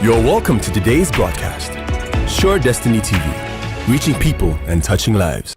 You're welcome to today's broadcast. Sure Destiny TV, reaching people and touching lives.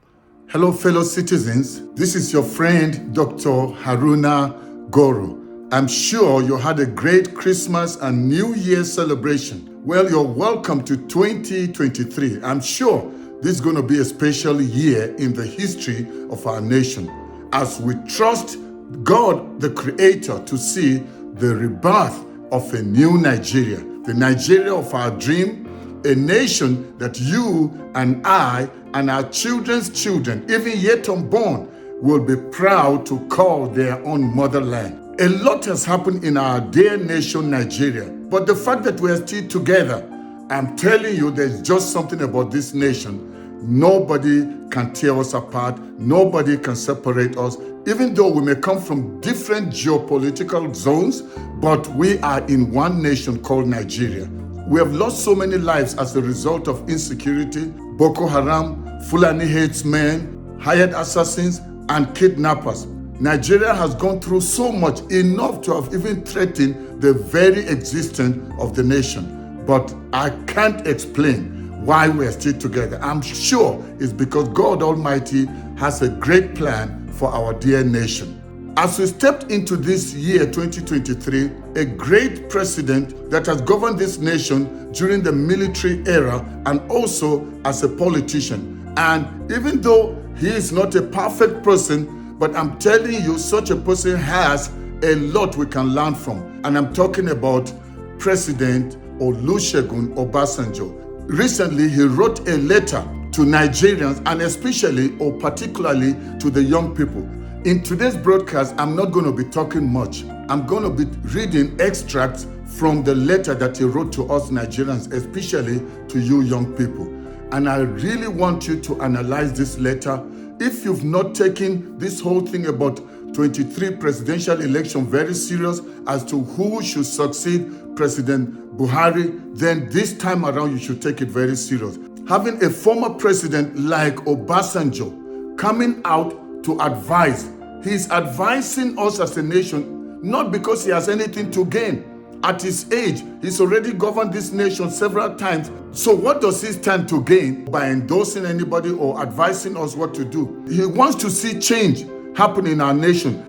Hello, fellow citizens. This is your friend, Dr. Haruna Goro. I'm sure you had a great Christmas and New Year celebration. Well, you're welcome to 2023. I'm sure this is going to be a special year in the history of our nation as we trust God, the Creator, to see the rebirth of a new Nigeria, the Nigeria of our dream, a nation that you and I and our children's children, even yet unborn, will be proud to call their own motherland. A lot has happened in our dear nation, Nigeria, but the fact that we are still together, I'm telling you, there's just something about this nation. Nobody can tear us apart. Nobody can separate us. Even though we may come from different geopolitical zones, but we are in one nation called Nigeria. We have lost so many lives as a result of insecurity, Boko Haram, Fulani headsmen, hired assassins, and kidnappers. Nigeria has gone through so much, enough to have even threatened the very existence of the nation. But I can't explain why we're still together. I'm sure it's because God Almighty has a great plan for our dear nation. As we stepped into this year 2023, a great president that has governed this nation during the military era and also as a politician. And even though he is not a perfect person, but I'm telling you, such a person has a lot we can learn from. And I'm talking about President Olusegun Obasanjo. Recently, he wrote a letter to Nigerians and especially or particularly to the young people. In today's broadcast, I'm not going to be talking much. I'm going to be reading extracts from the letter that he wrote to us Nigerians, especially to you young people. And I really want you to analyze this letter. If you've not taken this whole thing about 23 presidential election very serious as to who should succeed President Buhari, then this time around you should take it very serious. Having a former president like Obasanjo coming out to advise, he's advising us as a nation, not because he has anything to gain. At his age, he's already governed this nation several times. So what does he stand to gain by endorsing anybody or advising us what to do? He wants to see change happen in our nation.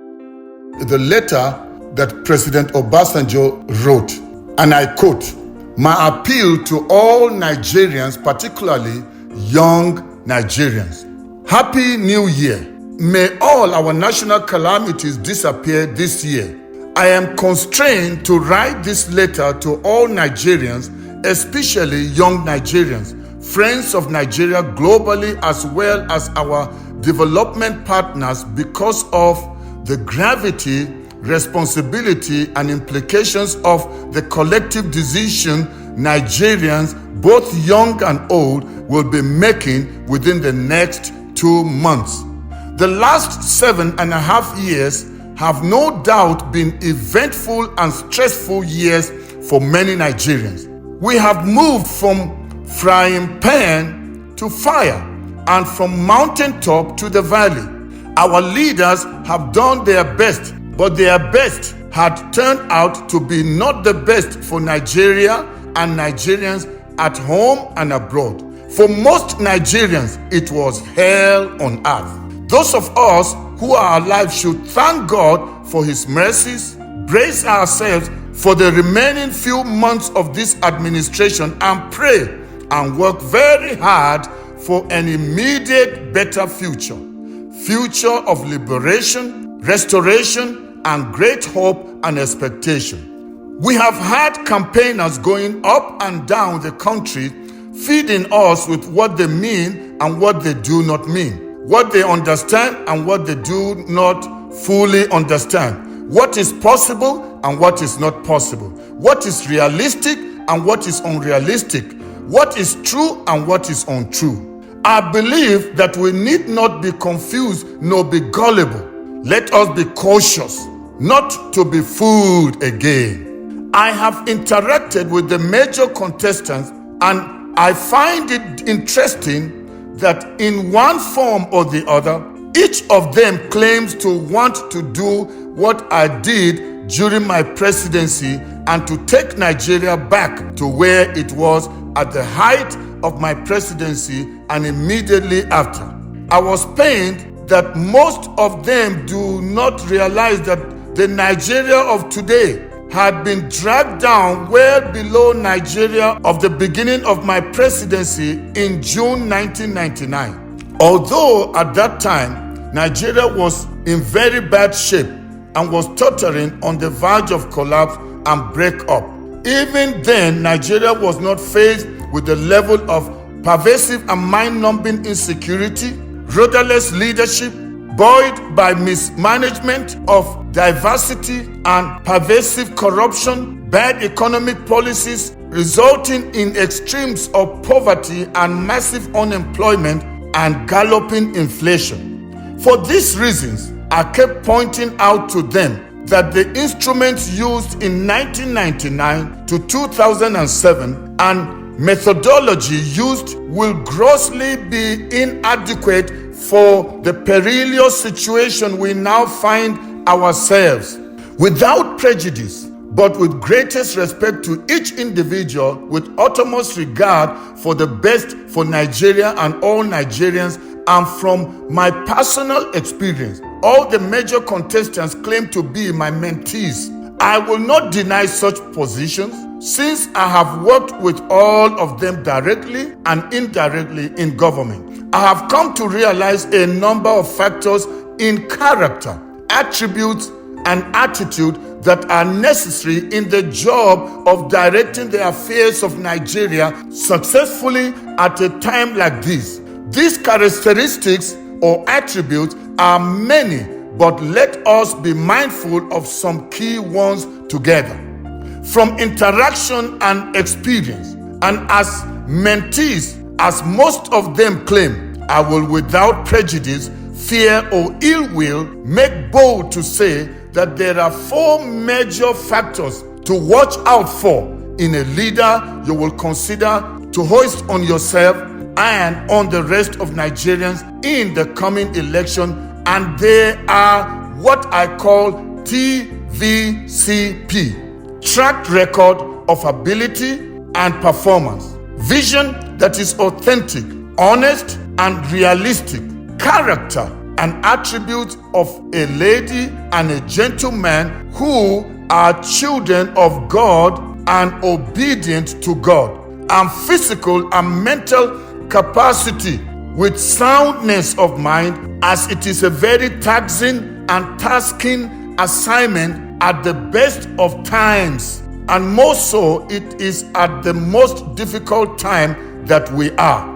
The letter that President Obasanjo wrote, and I quote, "My appeal to all Nigerians, particularly young Nigerians. Happy New Year. May all our national calamities disappear this year. I am constrained to write this letter to all Nigerians, especially young Nigerians, friends of Nigeria globally as well as our development partners because of the gravity, responsibility, and implications of the collective decision Nigerians, both young and old, will be making within the next 2 months. The last 7.5 years have no doubt been eventful and stressful years for many Nigerians. We have moved from frying pan to fire and from mountaintop to the valley. Our leaders have done their best, but their best had turned out to be not the best for Nigeria and Nigerians at home and abroad. For most Nigerians, it was hell on earth. Those of us who are alive should thank God for His mercies, brace ourselves for the remaining few months of this administration, and pray and work very hard for an immediate better future. Future of liberation, restoration, and great hope and expectation. We have had campaigners going up and down the country, feeding us with what they mean and what they do not mean, what they understand and what they do not fully understand, what is possible and what is not possible, what is realistic and what is unrealistic, what is true and what is untrue. I believe that we need not be confused nor be gullible. Let us be cautious, not to be fooled again. I have interacted with the major contestants and I find it interesting that in one form or the other, each of them claims to want to do what I did during my presidency and to take Nigeria back to where it was at the height of my presidency and immediately after. I was pained that most of them do not realize that the Nigeria of today had been dragged down well below Nigeria of the beginning of my presidency in June 1999. Although at that time, Nigeria was in very bad shape and was tottering on the verge of collapse and breakup. Even then, Nigeria was not faced with the level of pervasive and mind-numbing insecurity, rudderless leadership, buoyed by mismanagement of diversity and pervasive corruption, bad economic policies resulting in extremes of poverty and massive unemployment and galloping inflation. For these reasons, I kept pointing out to them that the instruments used in 1999 to 2007 and methodology used will grossly be inadequate for the perilous situation we now find ourselves. Without prejudice, but with greatest respect to each individual, with utmost regard for the best for Nigeria and all Nigerians, and from my personal experience, all the major contestants claim to be my mentees. I will not deny such positions, since I have worked with all of them directly and indirectly in government. I have come to realize a number of factors in character, attributes, and attitude that are necessary in the job of directing the affairs of Nigeria successfully at a time like this. These characteristics or attributes are many, but let us be mindful of some key ones together. From interaction and experience, and as mentees, as most of them claim, I will without prejudice, fear, or ill will make bold to say that there are 4 major factors to watch out for in a leader you will consider to hoist on yourself and on the rest of Nigerians in the coming election, and they are what I call TVCP: track record of ability and performance, vision that is authentic, honest and realistic, character and attributes of a lady and a gentleman who are children of God and obedient to God, and physical and mental capacity with soundness of mind, as it is a very taxing and tasking assignment at the best of times, and more so it is at the most difficult time that we are.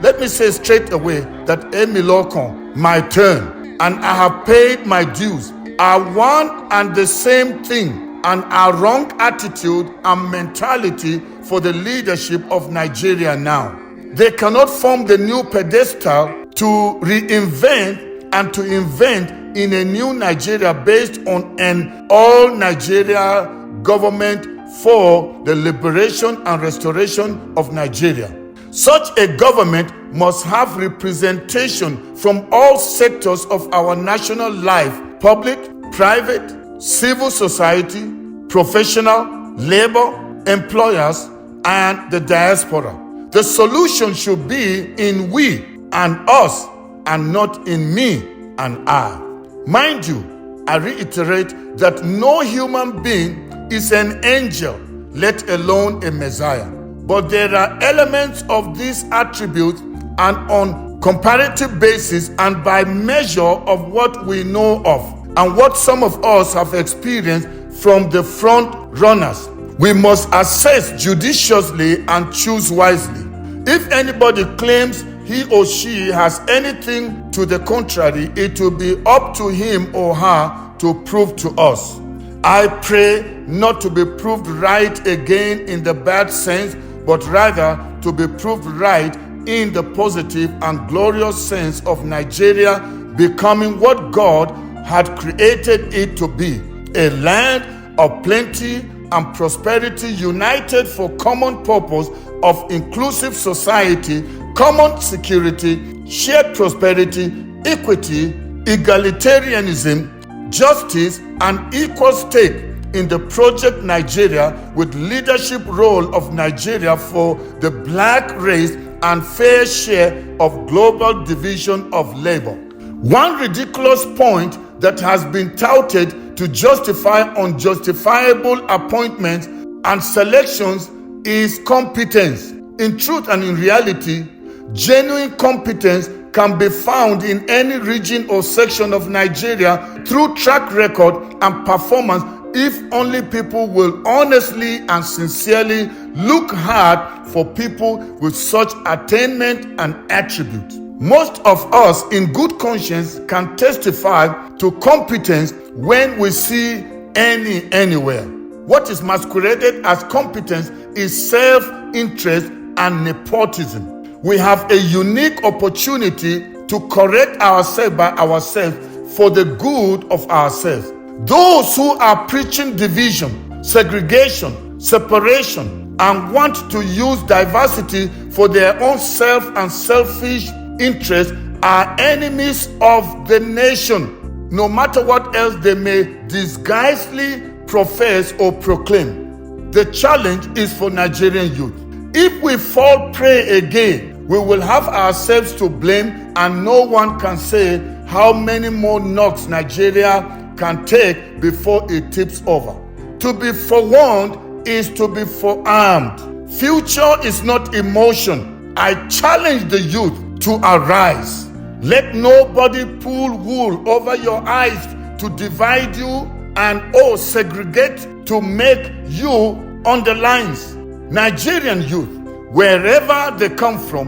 Let me say straight away that Emilokon, my turn, and I have paid my dues, are one and the same thing, and our wrong attitude and mentality for the leadership of Nigeria now. They cannot form the new pedestal to reinvent and to invent in a new Nigeria based on an all-Nigeria government for the liberation and restoration of Nigeria. Such a government must have representation from all sectors of our national life: public, private, civil society, professional, labor, employers, and the diaspora. The solution should be in we and us, and not in me and I. Mind you, I reiterate that no human being is an angel, let alone a Messiah. But there are elements of these attributes, and on comparative basis and by measure of what we know of and what some of us have experienced from the front runners, we must assess judiciously and choose wisely. If anybody claims he or she has anything to the contrary, it will be up to him or her to prove to us. I pray not to be proved right again in the bad sense, but rather to be proved right in the positive and glorious sense of Nigeria becoming what God had created it to be: a land of plenty and prosperity, united for common purpose of inclusive society, common security, shared prosperity, equity, egalitarianism, justice, and equal stake in the Project Nigeria with leadership role of Nigeria for the black race and fair share of global division of labor. One ridiculous point that has been touted to justify unjustifiable appointments and selections is competence. In truth and in reality, genuine competence can be found in any region or section of Nigeria through track record and performance if only people will honestly and sincerely look hard for people with such attainment and attributes. Most of us in good conscience can testify to competence when we see anywhere. What is masqueraded as competence is self-interest and nepotism. We have a unique opportunity to correct ourselves by ourselves for the good of ourselves. Those who are preaching division, segregation, separation, and want to use diversity for their own self and selfish interests are enemies of the nation, no matter what else they may disguisedly profess or proclaim. The challenge is for Nigerian youth. If we fall prey again, we will have ourselves to blame, and no one can say how many more knocks Nigeria can take before it tips over. To be forewarned is to be forearmed. Future is not emotion. I challenge the youth to arise. Let nobody pull wool over your eyes to divide you and segregate to make you underlines. Nigerian youth, wherever they come from,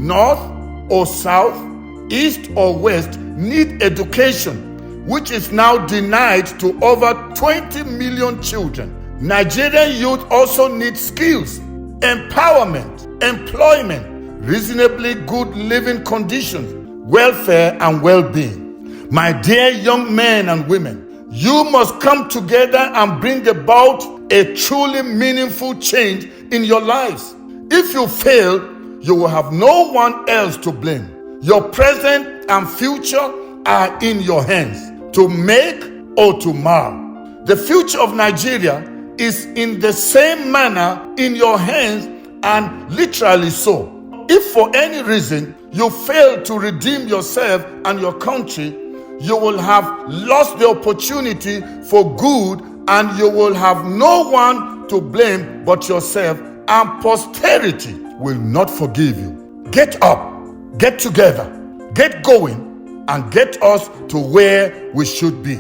north or south, east or west, need education, which is now denied to over 20 million children. Nigerian youth also need skills, empowerment, employment, reasonably good living conditions, welfare and well-being. My dear young men and women, you must come together and bring about a truly meaningful change in your lives. If you fail, you will have no one else to blame. Your present and future are in your hands, to make or to mar. The future of Nigeria is in the same manner in your hands, and literally so. If for any reason you fail to redeem yourself and your country, you will have lost the opportunity for good, and you will have no one to blame but yourself, and posterity will not forgive you. Get up, get together, get going, and get us to where we should be.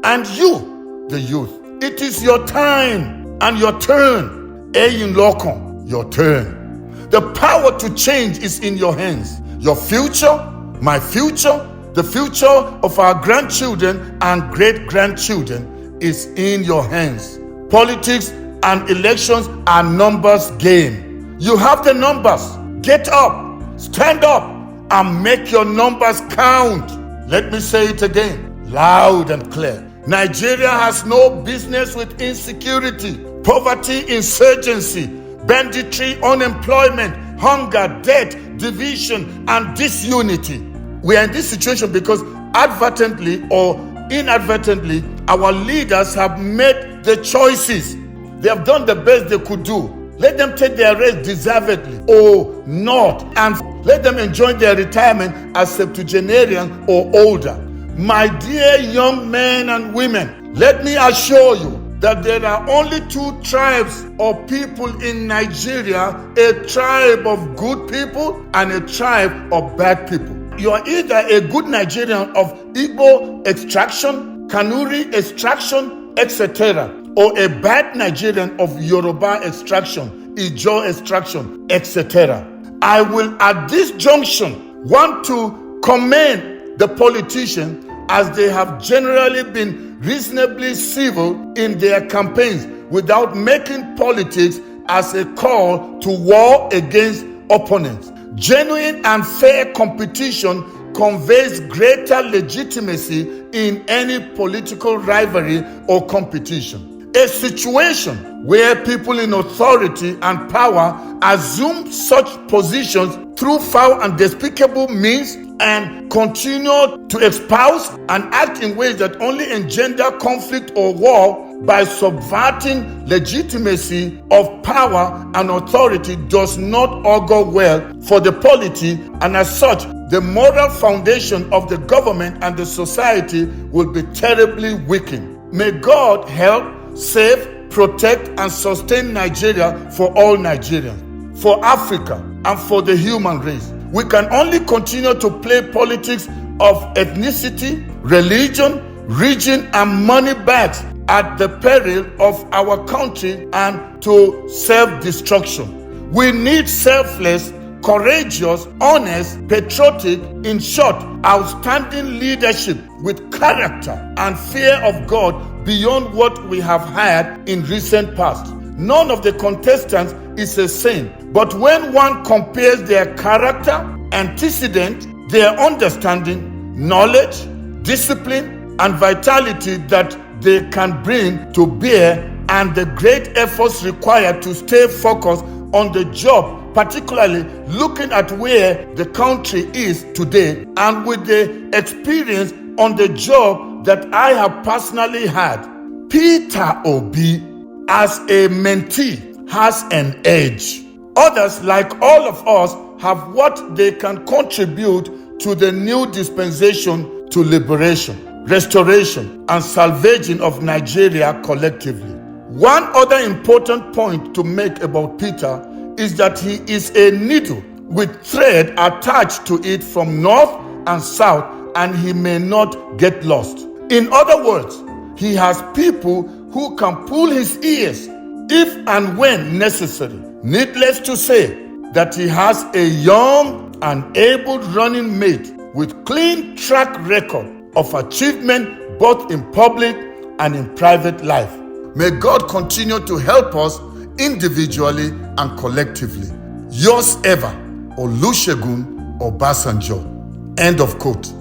And you, the youth, it is your time and your turn. Eyin Lokon, your turn. The power to change is in your hands. Your future, my future, the future of our grandchildren and great-grandchildren is in your hands. Politics and elections are numbers game. You have the numbers. Get up, stand up, and make your numbers count. Let me say it again, loud and clear. Nigeria has no business with insecurity, poverty, insurgency, banditry, unemployment, hunger, debt, division, and disunity. We are in this situation because advertently or inadvertently, our leaders have made the choices. They have done the best they could do. Let them take their rest deservedly or not, and let them enjoy their retirement as septuagenarians or older. My dear young men and women, let me assure you that there are only two tribes of people in Nigeria, a tribe of good people and a tribe of bad people. You are either a good Nigerian of Igbo extraction, Kanuri extraction, etc., or a bad Nigerian of Yoruba extraction, Ijo extraction, etc. I will at this junction want to commend the politicians, as they have generally been reasonably civil in their campaigns without making politics as a call to war against opponents. Genuine and fair competition conveys greater legitimacy in any political rivalry or competition. A situation where people in authority and power assume such positions through foul and despicable means and continue to espouse and act in ways that only engender conflict or war by subverting legitimacy of power and authority does not augur well for the polity, and as such, the moral foundation of the government and the society will be terribly weakened. May God help, save, protect, and sustain Nigeria for all Nigerians, for Africa, and for the human race. We can only continue to play politics of ethnicity, religion, region, and money bags at the peril of our country and to self-destruction. We need selfless, courageous, honest, patriotic, in short, outstanding leadership with character and fear of God beyond what we have had in recent past. None of the contestants is a saint, but when one compares their character, antecedent, their understanding, knowledge, discipline, and vitality that they can bring to bear, and the great efforts required to stay focused on the job, particularly looking at where the country is today, and with the experience on the job that I have personally had, Peter Obi as a mentee has an edge. Others, like all of us, have what they can contribute to the new dispensation to liberation, restoration, and salvaging of Nigeria collectively. One other important point to make about Peter is that he is a needle with thread attached to it from north and south, and he may not get lost. In other words, he has people who can pull his ears if and when necessary. Needless to say that he has a young and able running mate with clean track record of achievement both in public and in private life. May God continue to help us individually and collectively. Yours ever, Olusegun Obasanjo. End of quote.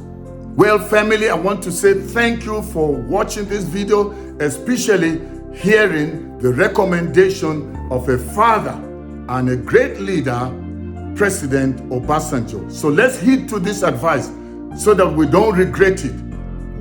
Well, family, I want to say thank you for watching this video, especially hearing the recommendation of a father and a great leader, President Obasanjo. So let's heed to this advice so that we don't regret it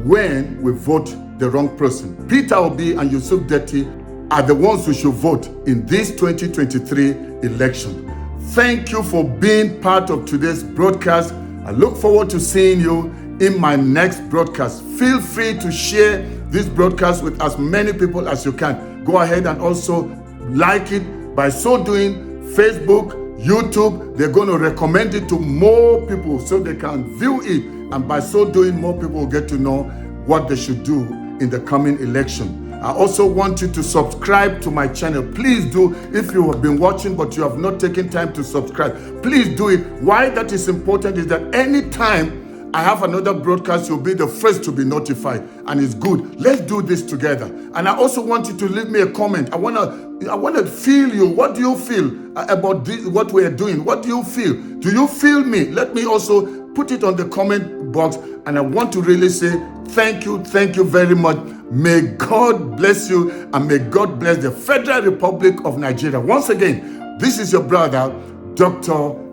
when we vote the wrong person. Peter Obi and Yusuf Detti are the ones who should vote in this 2023 election. Thank you for being part of today's broadcast. I look forward to seeing you in my next broadcast. Feel free to share this broadcast with as many people as you can. Go ahead and also like it. By so doing, Facebook, YouTube, they're going to recommend it to more people so they can view it. And by so doing, more people will get to know what they should do in the coming election. I also want you to subscribe to my channel. Please do. If you have been watching but you have not taken time to subscribe, please do it. Why that is important is that anytime I have another broadcast, you'll be the first to be notified, and it's good. Let's do this together. And I also want you to leave me a comment. I want to feel you. What do you feel about this, what we are doing? What do you feel? Do you feel me? Let me also put it on the comment box. And I want to really say thank you very much. May God bless you, and may God bless the Federal Republic of Nigeria. Once again, this is your brother, Dr.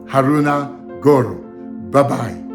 Haruna Goro. Bye-bye.